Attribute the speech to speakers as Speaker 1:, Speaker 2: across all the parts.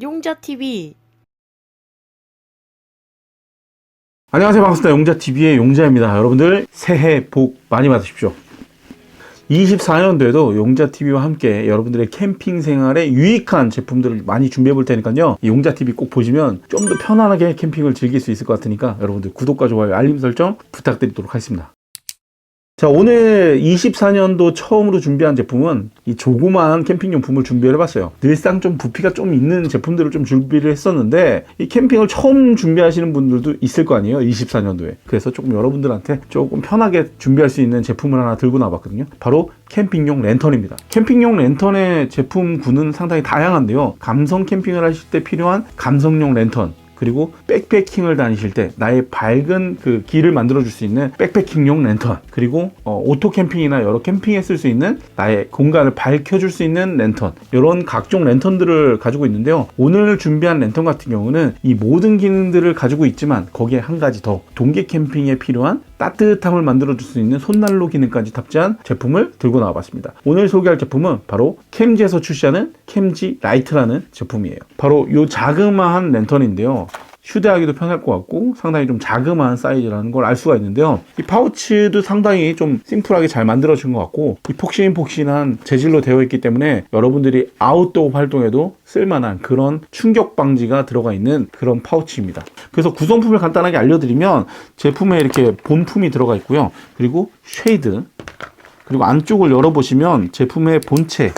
Speaker 1: 용자TV.
Speaker 2: 안녕하세요. 반갑습니다. 용자TV의 용자입니다. 여러분들 새해 복 많이 받으십시오. 24년도에도 용자TV와 함께 여러분들의 캠핑 생활에 유익한 제품들을 많이 준비해 볼 테니까요. 이 용자TV 꼭 보시면 좀 더 편안하게 캠핑을 즐길 수 있을 것 같으니까 여러분들 구독과 좋아요, 알림 설정 부탁드리도록 하겠습니다. 자, 오늘 24년도 처음으로 준비한 제품은 이 조그마한 캠핑용품을 준비를 해봤어요. 늘상 좀 부피가 좀 있는 제품들을 좀 준비를 했었는데 이 캠핑을 처음 준비하시는 분들도 있을 거 아니에요, 24년도에. 그래서 조금 여러분들한테 조금 편하게 준비할 수 있는 제품을 하나 들고 나왔거든요. 바로 캠핑용 랜턴입니다. 캠핑용 랜턴의 제품군은 상당히 다양한데요. 감성 캠핑을 하실 때 필요한 감성용 랜턴, 그리고 백패킹을 다니실 때 나의 밝은 그 길을 만들어줄 수 있는 백패킹용 랜턴, 그리고 오토 캠핑이나 여러 캠핑에 쓸 수 있는 나의 공간을 밝혀줄 수 있는 랜턴, 이런 각종 랜턴들을 가지고 있는데요. 오늘 준비한 랜턴 같은 경우는 이 모든 기능들을 가지고 있지만 거기에 한 가지 더, 동계 캠핑에 필요한 따뜻함을 만들어줄 수 있는 손난로 기능까지 탑재한 제품을 들고 나와봤습니다. 오늘 소개할 제품은 바로 캠지에서 출시하는 캠지 라이트라는 제품이에요. 바로 이 자그마한 랜턴인데요. 휴대하기도 편할 것 같고 상당히 좀 자그마한 사이즈라는 걸 알 수가 있는데요. 이 파우치도 상당히 좀 심플하게 잘 만들어진 것 같고 이 폭신폭신한 재질로 되어 있기 때문에 여러분들이 아웃도어 활동에도 쓸만한 그런 충격 방지가 들어가 있는 그런 파우치입니다. 그래서 구성품을 간단하게 알려드리면 제품에 이렇게 본품이 들어가 있고요. 그리고 쉐이드, 그리고 안쪽을 열어보시면 제품의 본체,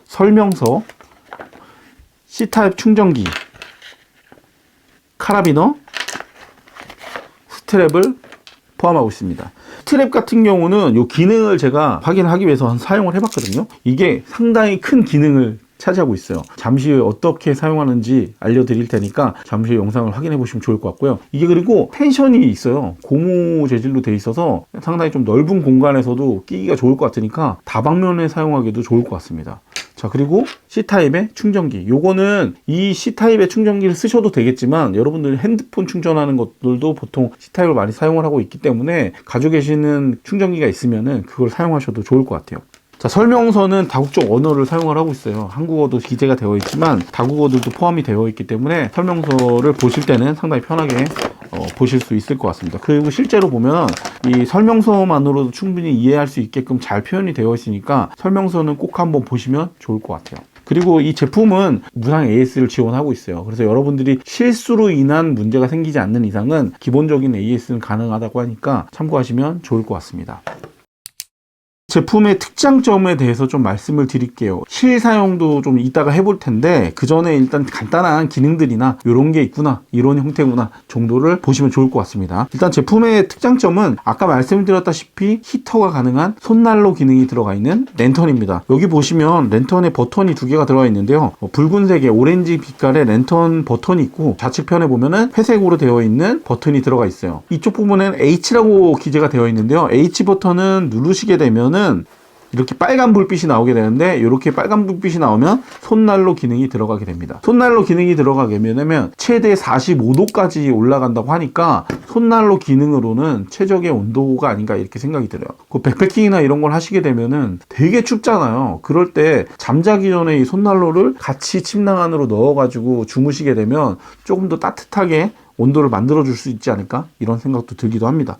Speaker 2: 설명서, C타입 충전기, 카라비너, 스트랩을 포함하고 있습니다. 스트랩 같은 경우는 이 기능을 제가 확인하기 위해서 사용을 해봤거든요. 이게 상당히 큰 기능을 차지하고 있어요. 잠시 후에 어떻게 사용하는지 알려드릴 테니까 잠시 후에 영상을 확인해 보시면 좋을 것 같고요. 이게 그리고 텐션이 있어요. 고무 재질로 돼 있어서 상당히 좀 넓은 공간에서도 끼기가 좋을 것 같으니까 다방면에 사용하기도 좋을 것 같습니다. 자, 그리고 C타입의 충전기, 요거는 이 C타입의 충전기를 쓰셔도 되겠지만 여러분들 핸드폰 충전하는 것들도 보통 C타입을 많이 사용을 하고 있기 때문에 가지고 계시는 충전기가 있으면은 그걸 사용하셔도 좋을 것 같아요. 자, 설명서는 다국적 언어를 사용을 하고 있어요. 한국어도 기재가 되어 있지만 다국어들도 포함이 되어 있기 때문에 설명서를 보실 때는 상당히 편하게 보실 수 있을 것 같습니다. 그리고 실제로 보면 이 설명서만으로도 충분히 이해할 수 있게끔 잘 표현이 되어 있으니까 설명서는 꼭 한번 보시면 좋을 것 같아요. 그리고 이 제품은 무상 AS를 지원하고 있어요. 그래서 여러분들이 실수로 인한 문제가 생기지 않는 이상은 기본적인 AS는 가능하다고 하니까 참고하시면 좋을 것 같습니다. 제품의 특장점에 대해서 좀 말씀을 드릴게요. 실사용도 좀 이따가 해볼 텐데 그 전에 일단 간단한 기능들이나 이런 게 있구나, 이런 형태구나 정도를 보시면 좋을 것 같습니다. 일단 제품의 특장점은 아까 말씀드렸다시피 히터가 가능한 손난로 기능이 들어가 있는 랜턴입니다. 여기 보시면 랜턴에 버튼이 두 개가 들어가 있는데요. 붉은색의 오렌지 빛깔의 랜턴 버튼이 있고 좌측편에 보면은 회색으로 되어 있는 버튼이 들어가 있어요. 이쪽 부분에는 H라고 기재가 되어 있는데요. H 버튼은 누르시게 되면은 이렇게 빨간 불빛이 나오게 되는데 이렇게 빨간 불빛이 나오면 손난로 기능이 들어가게 됩니다. 손난로 기능이 들어가게 되면 최대 45도까지 올라간다고 하니까 손난로 기능으로는 최적의 온도가 아닌가 이렇게 생각이 들어요. 그 백패킹이나 이런 걸 하시게 되면은 되게 춥잖아요. 그럴 때 잠자기 전에 이 손난로를 같이 침낭 안으로 넣어가지고 주무시게 되면 조금 더 따뜻하게 온도를 만들어 줄 수 있지 않을까 이런 생각도 들기도 합니다.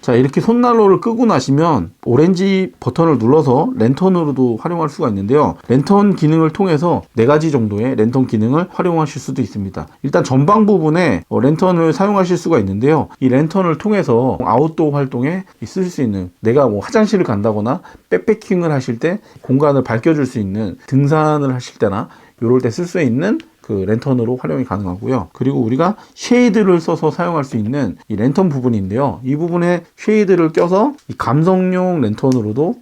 Speaker 2: 자, 이렇게 손난로를 끄고 나시면 오렌지 버튼을 눌러서 랜턴으로도 활용할 수가 있는데요. 랜턴 기능을 통해서 4가지 정도의 랜턴 기능을 활용하실 수도 있습니다. 일단 전방 부분에 랜턴을 사용하실 수가 있는데요. 이 랜턴을 통해서 아웃도어 활동에 쓸 수 있는, 내가 뭐 화장실을 간다거나 백패킹을 하실 때 공간을 밝혀줄 수 있는, 등산을 하실 때나 이럴 때 쓸 수 있는 그 랜턴으로 활용이 가능하고요. 그리고 우리가 쉐이드를 써서 사용할 수 있는 이 랜턴 부분인데요. 이 부분에 쉐이드를 껴서 이 감성용 랜턴으로도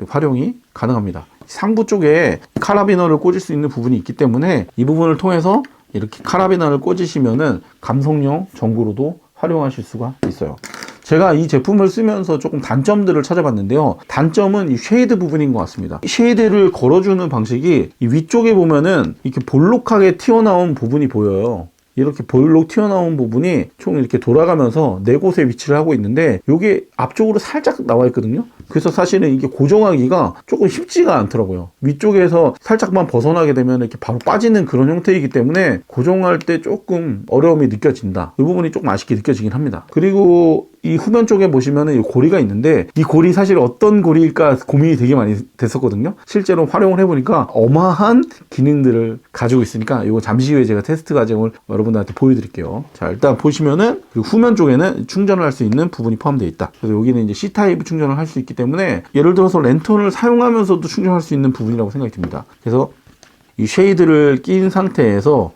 Speaker 2: 활용이 가능합니다. 상부 쪽에 카라비너를 꽂을 수 있는 부분이 있기 때문에 이 부분을 통해서 이렇게 카라비너를 꽂으시면은 감성용 전구로도 활용하실 수가 있어요. 제가 이 제품을 쓰면서 조금 단점들을 찾아봤는데요. 단점은 이 쉐이드 부분인 것 같습니다. 쉐이드를 걸어주는 방식이 이 위쪽에 보면은 이렇게 볼록하게 튀어나온 부분이 보여요. 이렇게 볼록 튀어나온 부분이 총 이렇게 돌아가면서 네 곳에 위치를 하고 있는데 이게 앞쪽으로 살짝 나와 있거든요. 그래서 사실은 이게 고정하기가 조금 쉽지가 않더라고요. 위쪽에서 살짝만 벗어나게 되면 이렇게 바로 빠지는 그런 형태이기 때문에 고정할 때 조금 어려움이 느껴진다. 이 부분이 조금 아쉽게 느껴지긴 합니다. 그리고 이 후면 쪽에 보시면은 이 고리가 있는데 이 고리 사실 어떤 고리일까 고민이 되게 많이 됐었거든요. 실제로 활용을 해보니까 어마한 기능들을 가지고 있으니까 이거 잠시 후에 제가 테스트 과정을 여러분들한테 보여드릴게요. 자, 일단 보시면은 그 후면 쪽에는 충전을 할 수 있는 부분이 포함되어 있다. 그래서 여기는 이제 C타입 충전을 할 수 있기 때문에 예를 들어서 랜턴을 사용하면서도 충전할 수 있는 부분이라고 생각이 듭니다. 그래서 이 쉐이드를 낀 상태에서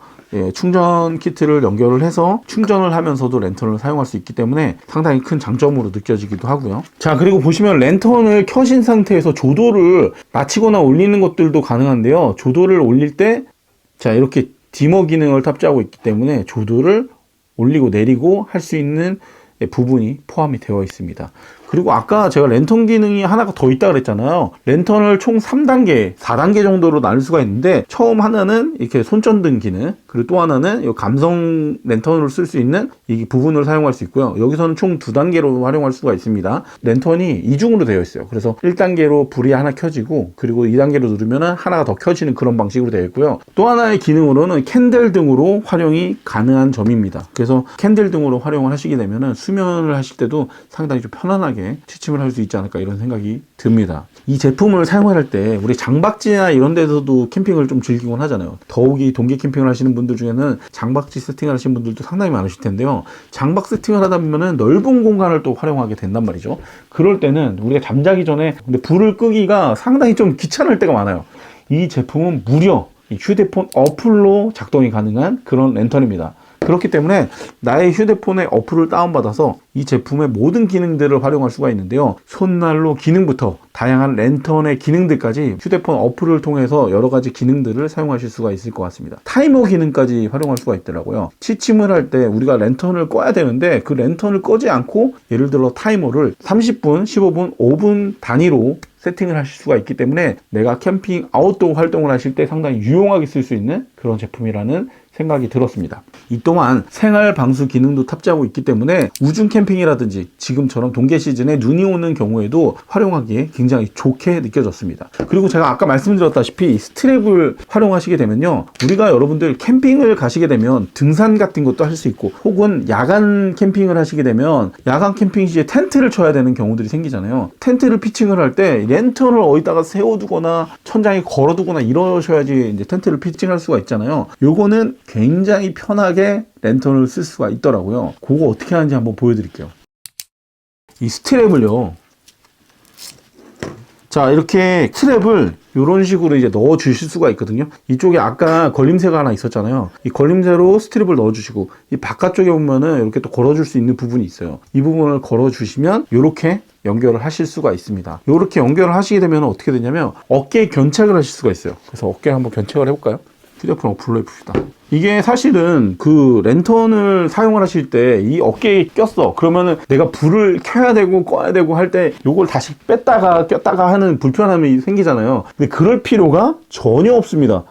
Speaker 2: 충전 키트를 연결을 해서 충전을 하면서도 랜턴을 사용할 수 있기 때문에 상당히 큰 장점으로 느껴지기도 하고요. 자, 그리고 보시면 랜턴을 켜신 상태에서 조도를 낮추거나 올리는 것들도 가능한데요. 조도를 올릴 때 자, 이렇게 디머 기능을 탑재하고 있기 때문에 조도를 올리고 내리고 할 수 있는 부분이 포함이 되어 있습니다. 그리고 아까 제가 랜턴 기능이 하나가 더 있다 그랬잖아요. 랜턴을 총 3단계, 4단계 정도로 나눌 수가 있는데 처음 하나는 이렇게 손전등 기능, 그리고 또 하나는 이 감성 랜턴으로 쓸 수 있는 이 부분을 사용할 수 있고요. 여기서는 총 2단계로 활용할 수가 있습니다. 랜턴이 이중으로 되어 있어요. 그래서 1단계로 불이 하나 켜지고 그리고 2단계로 누르면 하나가 더 켜지는 그런 방식으로 되어 있고요. 또 하나의 기능으로는 캔들 등으로 활용이 가능한 점입니다. 그래서 캔들 등으로 활용을 하시게 되면 수면을 하실 때도 상당히 좀 편안하게 취침을 할 수 있지 않을까 이런 생각이 듭니다. 이 제품을 사용할 때 우리 장박지나 이런 데서도 캠핑을 좀 즐기곤 하잖아요. 더욱이 동계 캠핑을 하시는 분들 중에는 장박지 세팅을 하시는 분들도 상당히 많으실 텐데요. 장박 세팅을 하다 보면은 넓은 공간을 또 활용하게 된단 말이죠. 그럴 때는 우리가 잠자기 전에 근데 불을 끄기가 상당히 좀 귀찮을 때가 많아요. 이 제품은 무려 휴대폰 어플로 작동이 가능한 그런 랜턴입니다. 그렇기 때문에 나의 휴대폰에 어플을 다운받아서 이 제품의 모든 기능들을 활용할 수가 있는데요. 손난로 기능부터 다양한 랜턴의 기능들까지 휴대폰 어플을 통해서 여러 가지 기능들을 사용하실 수가 있을 것 같습니다. 타이머 기능까지 활용할 수가 있더라고요. 취침을 할 때 우리가 랜턴을 꺼야 되는데 그 랜턴을 꺼지 않고 예를 들어 타이머를 30분, 15분, 5분 단위로 세팅을 하실 수가 있기 때문에 내가 캠핑 아웃도어 활동을 하실 때 상당히 유용하게 쓸 수 있는 그런 제품이라는 생각이 들었습니다. 이 또한 생활 방수 기능도 탑재하고 있기 때문에 우중 캠핑이라든지 지금처럼 동계 시즌에 눈이 오는 경우에도 활용하기에 굉장히 좋게 느껴졌습니다. 그리고 제가 아까 말씀드렸다시피 이 스트랩을 활용하시게 되면요, 우리가 여러분들 캠핑을 가시게 되면 등산 같은 것도 할 수 있고 혹은 야간 캠핑을 하시게 되면 야간 캠핑 시에 텐트를 쳐야 되는 경우들이 생기잖아요. 텐트를 피칭을 할 때 랜턴을 어디다가 세워두거나 천장에 걸어두거나 이러셔야지 이제 텐트를 피칭할 수가 있잖아요. 요거는 굉장히 편하게 랜턴을 쓸 수가 있더라고요. 그거 어떻게 하는지 한번 보여드릴게요. 이 스트랩을요, 자, 이렇게 스트랩을 이런 식으로 이제 넣어 주실 수가 있거든요. 이쪽에 아까 걸림새가 하나 있었잖아요. 이 걸림새로 스트랩을 넣어 주시고 이 바깥쪽에 보면은 이렇게 또 걸어 줄 수 있는 부분이 있어요. 이 부분을 걸어 주시면 이렇게 연결을 하실 수가 있습니다. 이렇게 연결을 하시게 되면 어떻게 되냐면 어깨에 견착을 하실 수가 있어요. 그래서 어깨를 한번 견착을 해볼까요? 휴대폰 어플로 해봅시다. 이게 사실은 그 랜턴을 사용을 하실 때 이 어깨에 꼈어. 그러면은 내가 불을 켜야 되고 꺼야 되고 할 때 요걸 다시 뺐다가 꼈다가 하는 불편함이 생기잖아요. 근데 그럴 필요가 전혀 없습니다.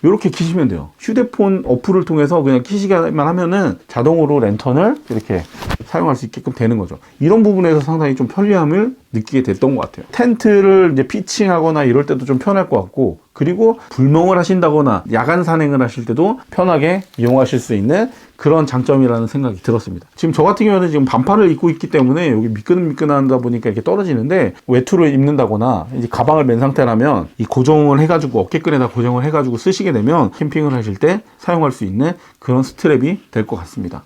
Speaker 2: 이렇게 키시면 돼요. 휴대폰 어플을 통해서 그냥 키시기만 하면은 자동으로 랜턴을 이렇게 사용할 수 있게끔 되는 거죠. 이런 부분에서 상당히 좀 편리함을 느끼게 됐던 것 같아요. 텐트를 이제 피칭하거나 이럴 때도 좀 편할 것 같고, 그리고 불멍을 하신다거나 야간 산행을 하실 때도 편하게 이용하실 수 있는 그런 장점이라는 생각이 들었습니다. 지금 저 같은 경우는 지금 반팔을 입고 있기 때문에 여기 미끈미끈하다 보니까 이렇게 떨어지는데, 외투를 입는다거나 이제 가방을 맨 상태라면 이 고정을 해가지고 어깨끈에다 고정을 해가지고 쓰시게 되면 캠핑을 하실 때 사용할 수 있는 그런 스트랩이 될 것 같습니다.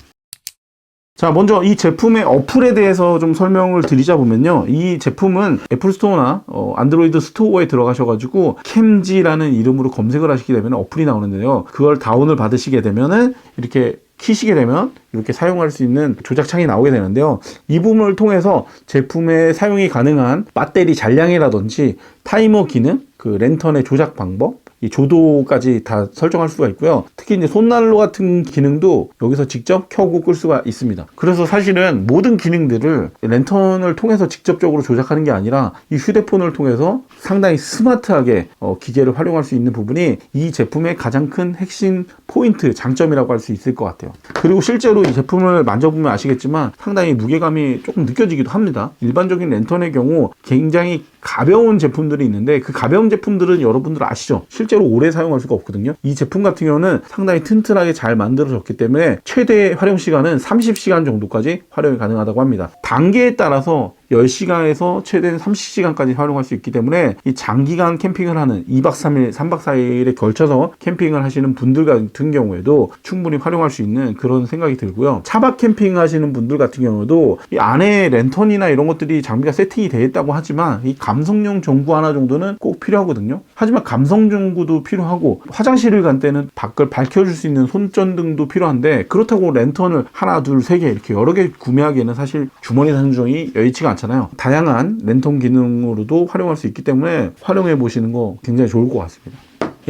Speaker 2: 자, 먼저 이 제품의 어플에 대해서 좀 설명을 드리자 보면요, 이 제품은 애플 스토어나 안드로이드 스토어에 들어가셔가지고 캠지라는 이름으로 검색을 하시게 되면 어플이 나오는데요, 그걸 다운을 받으시게 되면은 이렇게 키시게 되면 이렇게 사용할 수 있는 조작창이 나오게 되는데요, 이 부분을 통해서 제품의 사용이 가능한 배터리 잔량이라든지 타이머 기능, 그 랜턴의 조작 방법, 이 조도까지 다 설정할 수가 있고요. 특히 이제 손난로 같은 기능도 여기서 직접 켜고 끌 수가 있습니다. 그래서 사실은 모든 기능들을 랜턴을 통해서 직접적으로 조작하는 게 아니라 이 휴대폰을 통해서 상당히 스마트하게 기계를 활용할 수 있는 부분이 이 제품의 가장 큰 핵심 포인트, 장점이라고 할 수 있을 것 같아요. 그리고 실제로 이 제품을 만져보면 아시겠지만 상당히 무게감이 조금 느껴지기도 합니다. 일반적인 랜턴의 경우 굉장히 가벼운 제품들이 있는데 그 가벼운 제품들은 여러분들 아시죠? 실제로 오래 사용할 수가 없거든요. 이 제품 같은 경우는 상당히 튼튼하게 잘 만들어졌기 때문에 최대 활용 시간은 30시간 정도까지 활용이 가능하다고 합니다. 단계에 따라서 10시간에서 최대 30시간까지 활용할 수 있기 때문에 이 장기간 캠핑을 하는 2박 3일, 3박 4일에 걸쳐서 캠핑을 하시는 분들 같은 경우에도 충분히 활용할 수 있는 그런 생각이 들고요. 차박 캠핑 하시는 분들 같은 경우도 이 안에 랜턴이나 이런 것들이 장비가 세팅이 되어 있다고 하지만 이 감성용 전구 하나 정도는 꼭 필요하거든요. 하지만 감성 전구도 필요하고 화장실을 간 때는 밖을 밝혀줄 수 있는 손전등도 필요한데 그렇다고 랜턴을 하나, 둘, 세 개 이렇게 여러 개 구매하기에는 사실 주머니 산정이 여의치가 않잖아요. 다양한 랜턴 기능으로도 활용할 수 있기 때문에 활용해 보시는 거 굉장히 좋을 것 같습니다.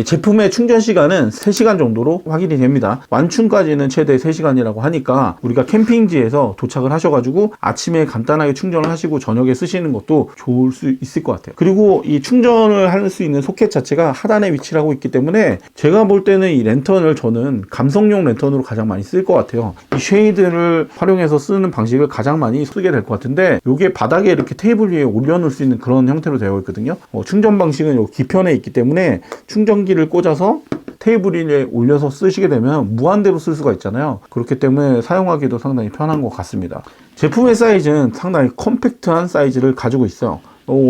Speaker 2: 제품의 충전 시간은 3시간 정도로 확인이 됩니다. 완충까지는 최대 3시간이라고 하니까 우리가 캠핑지에서 도착을 하셔가지고 아침에 간단하게 충전을 하시고 저녁에 쓰시는 것도 좋을 수 있을 것 같아요. 그리고 이 충전을 할 수 있는 소켓 자체가 하단에 위치를 하고 있기 때문에 제가 볼 때는 이 랜턴을 저는 감성용 랜턴으로 가장 많이 쓸 것 같아요. 이 쉐이드를 활용해서 쓰는 방식을 가장 많이 쓰게 될 것 같은데 이게 바닥에 이렇게 테이블 위에 올려놓을 수 있는 그런 형태로 되어 있거든요. 충전 방식은 요 뒤편에 있기 때문에 충전기를 꽂아서 테이블 위에 올려서 쓰시게 되면 무한대로 쓸 수가 있잖아요. 그렇기 때문에 사용하기도 상당히 편한 것 같습니다. 제품의 사이즈는 상당히 컴팩트한 사이즈를 가지고 있어요.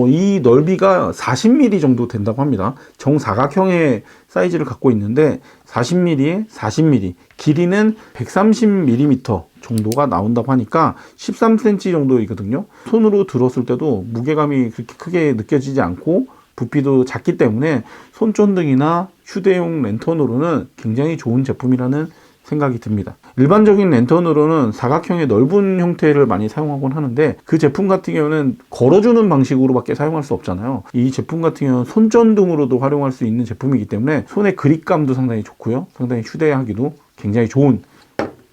Speaker 2: 이 넓이가 40mm 정도 된다고 합니다. 정사각형의 사이즈를 갖고 있는데 40mm에 40mm, 길이는 130mm 정도가 나온다고 하니까 13cm 정도이거든요. 손으로 들었을 때도 무게감이 그렇게 크게 느껴지지 않고 부피도 작기 때문에 손전등이나 휴대용 랜턴으로는 굉장히 좋은 제품이라는 생각이 듭니다. 일반적인 랜턴으로는 사각형의 넓은 형태를 많이 사용하곤 하는데 그 제품 같은 경우는 걸어주는 방식으로밖에 사용할 수 없잖아요. 이 제품 같은 경우는 손전등으로도 활용할 수 있는 제품이기 때문에 손의 그립감도 상당히 좋고요. 상당히 휴대하기도 굉장히 좋은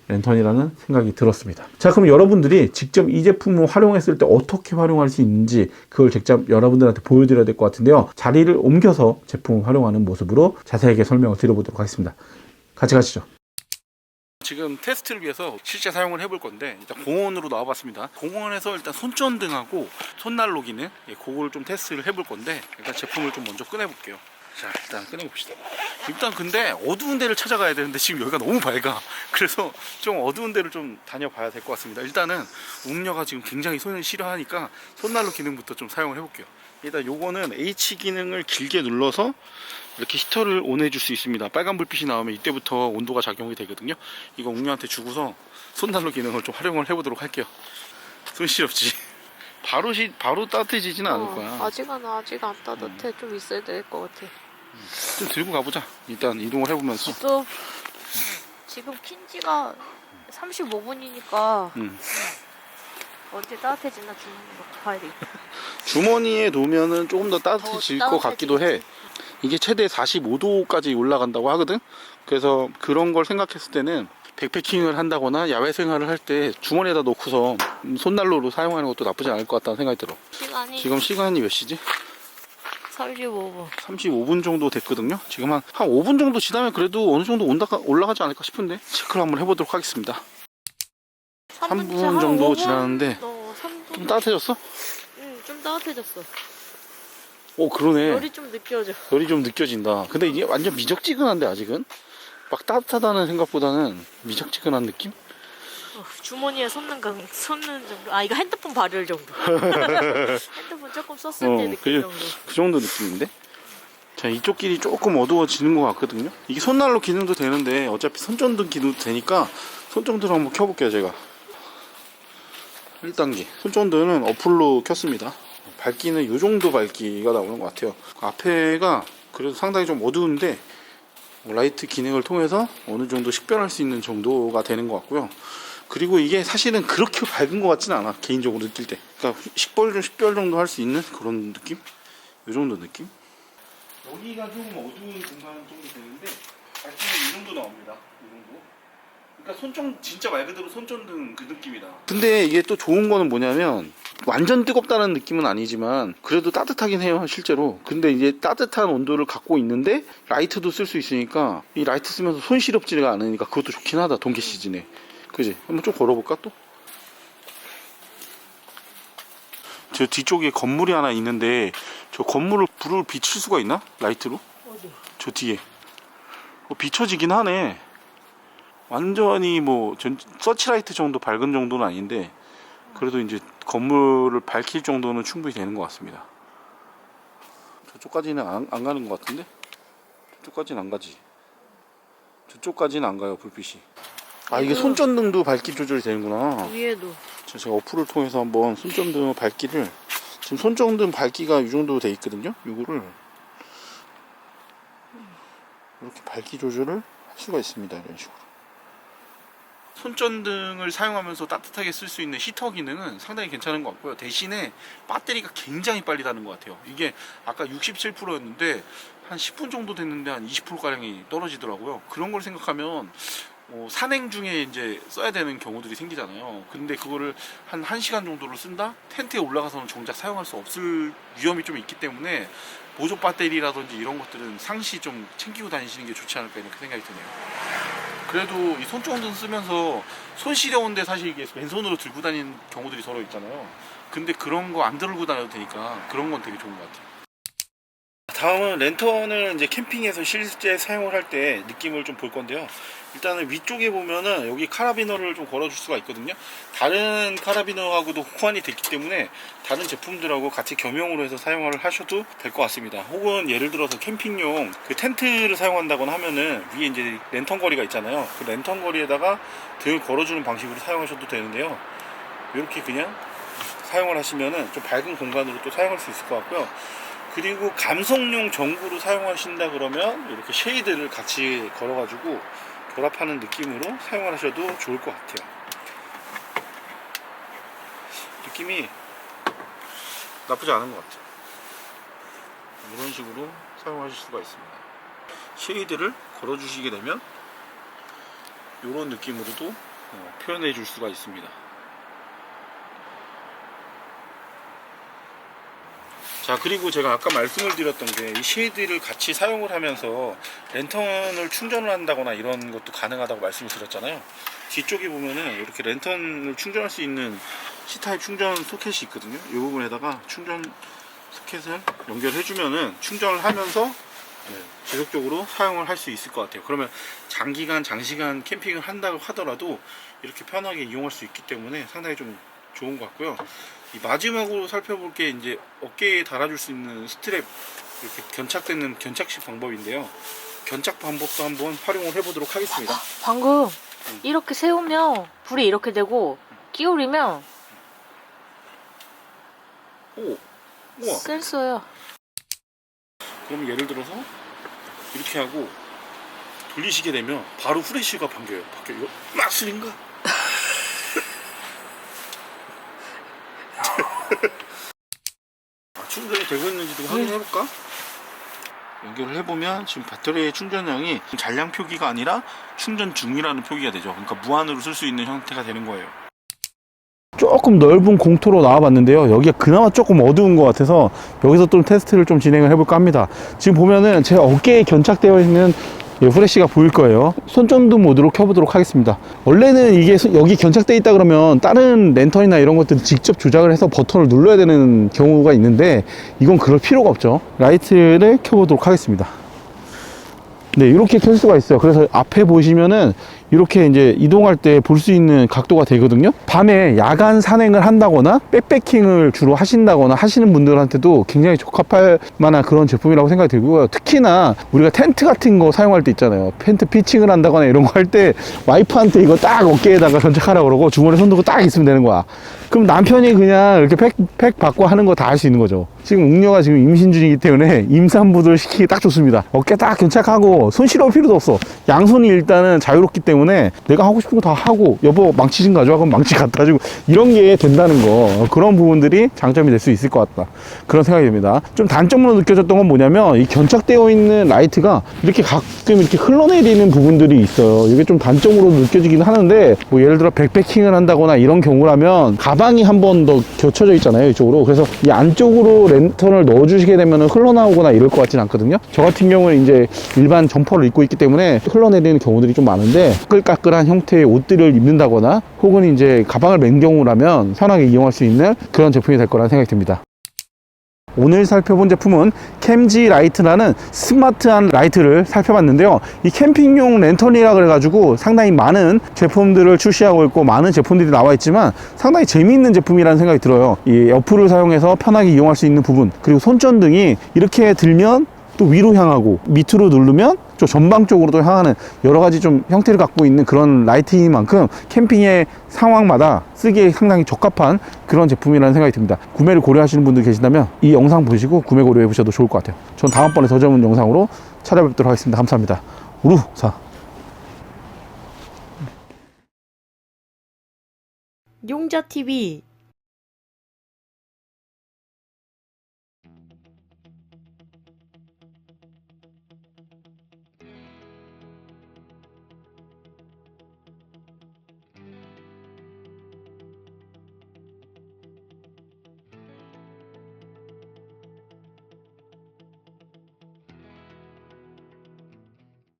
Speaker 2: 랜턴이라는 생각이 들었습니다. 자, 그럼 여러분들이 직접 이 제품을 활용했을 때 어떻게 활용할 수 있는지 그걸 직접 여러분들한테 보여드려야 될 것 같은데요. 자리를 옮겨서 제품을 활용하는 모습으로 자세하게 설명을 드려보도록 하겠습니다. 같이 가시죠. 지금 테스트를 위해서 실제 사용을 해볼 건데 일단 공원으로 나와봤습니다. 공원에서 일단 손전등하고 손난로 기능 그걸 좀 테스트를 해볼 건데 일단 제품을 좀 먼저 꺼내볼게요. 자, 일단 꺼내봅시다. 일단 근데 어두운 데를 찾아가야 되는데 지금 여기가 너무 밝아. 그래서 좀 어두운 데를 좀 다녀봐야 될 것 같습니다. 일단은 웅녀가 지금 굉장히 손을 싫어하니까 손난로 기능부터 좀 사용을 해볼게요. 일단 요거는 H 기능을 길게 눌러서 이렇게 히터를 온해줄 수 있습니다. 빨간 불빛이 나오면 이때부터 온도가 작용이 되거든요. 이거 웅녀한테 주고서 손난로 기능을 좀 활용을 해보도록 할게요. 손시렵지? 바로 따뜻해지지는 않을 거야.
Speaker 1: 아직 안 따뜻해. 좀 있어야 될 것 같아.
Speaker 2: 좀 들고 가보자. 일단 이동을 해보면서.
Speaker 1: 지금 킨지가 35분이니까 언제 따뜻해지나 주머니 봐야 되겠다.
Speaker 2: 주머니에 놓으면은 조금 더 따뜻해질 것 같기도 해. 이게 최대 45도까지 올라간다고 하거든. 그래서 그런 걸 생각했을 때는 백패킹을 한다거나 야외 생활을 할 때 주머니에다 놓고서 손난로로 사용하는 것도 나쁘지 않을 것 같다는 생각이 들어. 지금 시간이 몇 시지?
Speaker 1: 35분.
Speaker 2: 35분 정도 됐거든요. 지금 한 5분 정도 지나면 그래도 어느 정도 올라가지 않을까 싶은데 체크를 한번 해보도록 하겠습니다. 3분 정도 지났는데 좀 따뜻해졌어?
Speaker 1: 응, 좀 따뜻해졌어.
Speaker 2: 오, 그러네.
Speaker 1: 열이 좀 느껴져.
Speaker 2: 열이 좀 느껴진다. 근데 이게 완전 미적지근한데 아직은? 막 따뜻하다는 생각보다는 미적지근한 느낌?
Speaker 1: 주머니에 쏟는 정도. 이거 핸드폰 발열 정도. 핸드폰 조금 썼을 때 느낌 정도.
Speaker 2: 그 정도 느낌인데? 자, 이쪽 길이 조금 어두워지는 것 같거든요. 이게 손난로 기능도 되는데 어차피 손전등 기능도 되니까 손전등을 한번 켜볼게요. 제가 1단계 손전등은 어플로 켰습니다. 밝기는 이 정도 밝기가 나오는 것 같아요. 앞에가 그래도 상당히 좀 어두운데 라이트 기능을 통해서 어느 정도 식별할 수 있는 정도가 되는 것 같고요. 그리고 이게 사실은 그렇게 밝은 것 같지는 않아, 개인적으로 느낄 때. 그러니까 식별 정도 할 수 있는 그런 느낌? 이 정도 느낌?
Speaker 3: 여기가 조금 어두운 공간 정도 되는데 밝기는 이 정도 나옵니다. 이 정도. 그러니까 진짜 말 그대로 손전등 그 느낌이다. 근데 이게 또 좋은 거는 뭐냐면 완전 뜨겁다는 느낌은 아니지만 그래도 따뜻하긴 해요 실제로. 근데 이제 따뜻한 온도를 갖고 있는데 라이트도 쓸 수 있으니까 이 라이트 쓰면서 손 시렵지가 않으니까 그것도 좋긴 하다. 동계 시즌에. 그지? 한번 좀 걸어볼까 또? 저 뒤쪽에 건물이 하나 있는데 저 건물을 불을 비칠 수가 있나? 라이트로?
Speaker 1: 어디?
Speaker 3: 저 뒤에 비춰지긴 하네. 완전히 뭐 서치라이트 정도 밝은 정도는 아닌데 그래도 이제 건물을 밝힐 정도는 충분히 되는 것 같습니다. 저쪽까지는 안 가는 것 같은데? 저쪽까지는 안 가지. 저쪽까지는 안 가요 불빛이. 아 이게 손전등도 밝기 조절이 되는구나.
Speaker 1: 위에도.
Speaker 3: 제가 어플을 통해서 한번 손전등 밝기를 지금 손전등 밝기가 이 정도 돼 있거든요. 이거를 이렇게 밝기 조절을 할 수가 있습니다. 이런 식으로. 손전등을 사용하면서 따뜻하게 쓸 수 있는 히터 기능은 상당히 괜찮은 것 같고요. 대신에 배터리가 굉장히 빨리 닳는 것 같아요. 이게 아까 67%였는데 한 10분 정도 됐는데 한 20%가량이 떨어지더라고요. 그런 걸 생각하면 산행 중에 이제 써야 되는 경우들이 생기잖아요. 근데 그거를 한 1시간 정도를 쓴다? 텐트에 올라가서는 정작 사용할 수 없을 위험이 좀 있기 때문에 보조 배터리라든지 이런 것들은 상시 좀 챙기고 다니시는 게 좋지 않을까 이렇게 생각이 드네요. 그래도 이 손전등 쓰면서 손 시려운데 사실 이게 맨손으로 들고 다니는 경우들이 서로 있잖아요. 근데 그런 거 안 들고 다녀도 되니까 그런 건 되게 좋은 것 같아요. 다음은 랜턴을 이제 캠핑에서 실제 사용을 할 때 느낌을 좀 볼 건데요. 일단은 위쪽에 보면은 여기 카라비너를 좀 걸어줄 수가 있거든요. 다른 카라비너하고도 호환이 됐기 때문에 다른 제품들하고 같이 겸용으로 해서 사용을 하셔도 될 것 같습니다. 혹은 예를 들어서 캠핑용 그 텐트를 사용한다거나 하면은 위에 이제 랜턴 거리가 있잖아요. 그 랜턴 거리에다가 등을 걸어주는 방식으로 사용하셔도 되는데요. 이렇게 그냥 사용을 하시면은 좀 밝은 공간으로 또 사용할 수 있을 것 같고요. 그리고 감성용 전구로 사용하신다 그러면 이렇게 쉐이드를 같이 걸어가지고 결합하는 느낌으로 사용을 하셔도 좋을 것 같아요. 느낌이 나쁘지 않은 것 같아요. 이런 식으로 사용하실 수가 있습니다. 쉐이드를 걸어주시게 되면 이런 느낌으로도 표현해 줄 수가 있습니다. 자, 그리고 제가 아까 말씀을 드렸던 게 이 쉐이드를 같이 사용을 하면서 랜턴을 충전을 한다거나 이런 것도 가능하다고 말씀을 드렸잖아요. 뒤쪽에 보면은 이렇게 랜턴을 충전할 수 있는 C타입 충전 소켓이 있거든요. 이 부분에다가 충전 소켓을 연결해 주면은 충전을 하면서 지속적으로 사용을 할 수 있을 것 같아요. 그러면 장시간 캠핑을 한다고 하더라도 이렇게 편하게 이용할 수 있기 때문에 상당히 좀 좋은 것 같고요. 이 마지막으로 살펴볼 게 이제 어깨에 달아줄 수 있는 스트랩, 이렇게 견착되는 견착식 방법인데요. 견착 방법도 한번 활용을 해보도록 하겠습니다.
Speaker 1: 방금 이렇게 세우면 불이 이렇게 되고 끼우리면
Speaker 3: 오, 우와.
Speaker 1: 센서야.
Speaker 3: 그럼 예를 들어서 이렇게 하고 돌리시게 되면 바로 후레쉬가 바뀌어요. 이거 마술인가? 충전이 되고 있는지도 확인해볼까? 연결을 해보면 지금 배터리의 충전량이 잔량 표기가 아니라 충전 중이라는 표기가 되죠. 그러니까 무한으로 쓸 수 있는 형태가 되는 거예요.
Speaker 2: 조금 넓은 공터로 나와봤는데요. 여기가 그나마 조금 어두운 것 같아서 여기서 좀 테스트를 좀 진행을 해볼까 합니다. 지금 보면은 제 어깨에 견착되어 있는 후레쉬가 보일 거예요. 손전등 모드로 켜보도록 하겠습니다. 원래는 이게 여기 견착되어 있다 그러면 다른 랜턴이나 이런 것들을 직접 조작을 해서 버튼을 눌러야 되는 경우가 있는데 이건 그럴 필요가 없죠. 라이트를 켜보도록 하겠습니다. 네, 이렇게 켤 수가 있어요. 그래서 앞에 보시면은 이렇게 이제 이동할 때 볼 수 있는 각도가 되거든요. 밤에 야간 산행을 한다거나 백패킹을 주로 하신다거나 하시는 분들한테도 굉장히 적합할 만한 그런 제품이라고 생각이 들고요. 특히나 우리가 텐트 같은 거 사용할 때 있잖아요. 텐트 피칭을 한다거나 이런 거 할 때 와이프한테 이거 딱 어깨에다가 견착하라고 그러고 주머니에 손 넣고 딱 있으면 되는 거야. 그럼 남편이 그냥 이렇게 팩 받고 하는 거 다 할 수 있는 거죠. 지금 웅녀가 지금 임신 중이기 때문에 임산부들 시키기 딱 좋습니다. 어깨 딱 견착하고 손 실어올 필요도 없어. 양손이 일단은 자유롭기 때문에 내가 하고 싶은 거 다 하고, 여보 망치 좀 가져와, 그럼 망치 갖다 주고, 이런 게 된다는 거, 그런 부분들이 장점이 될 수 있을 것 같다, 그런 생각이 듭니다. 좀 단점으로 느껴졌던 건 뭐냐면, 이 견착되어 있는 라이트가 이렇게 가끔 이렇게 흘러내리는 부분들이 있어요. 이게 좀 단점으로 느껴지긴 하는데, 뭐 예를 들어 백패킹을 한다거나 이런 경우라면 가방이 한 번 더 겹쳐져 있잖아요, 이쪽으로. 그래서 이 안쪽으로 랜턴을 넣어주시게 되면 흘러나오거나 이럴 것 같진 않거든요. 저 같은 경우는 이제 일반 점퍼를 입고 있기 때문에 흘러내리는 경우들이 좀 많은데, 까끌까끌한 형태의 옷들을 입는다거나 혹은 이제 가방을 맨 경우라면 편하게 이용할 수 있는 그런 제품이 될 거라는 생각이 듭니다. 오늘 살펴본 제품은 캠지 라이트라는 스마트한 라이트를 살펴봤는데요. 이 캠핑용 랜턴이라 그래가지고 상당히 많은 제품들을 출시하고 있고 많은 제품들이 나와 있지만 상당히 재미있는 제품이라는 생각이 들어요. 이 어플을 사용해서 편하게 이용할 수 있는 부분, 그리고 손전등이 이렇게 들면 또 위로 향하고 밑으로 누르면 좀 전방적으로도 향하는 여러 가지 좀 형태를 갖고 있는 그런 라이트인 만큼 캠핑의 상황마다 쓰기에 상당히 적합한 그런 제품이라는 생각이 듭니다. 구매를 고려하시는 분들 계신다면 이 영상 보시고 구매 고려해 보셔도 좋을 것 같아요. 전 다음번에 더 좋은 영상으로 찾아뵙도록 하겠습니다. 감사합니다. 우루사.
Speaker 1: 용자TV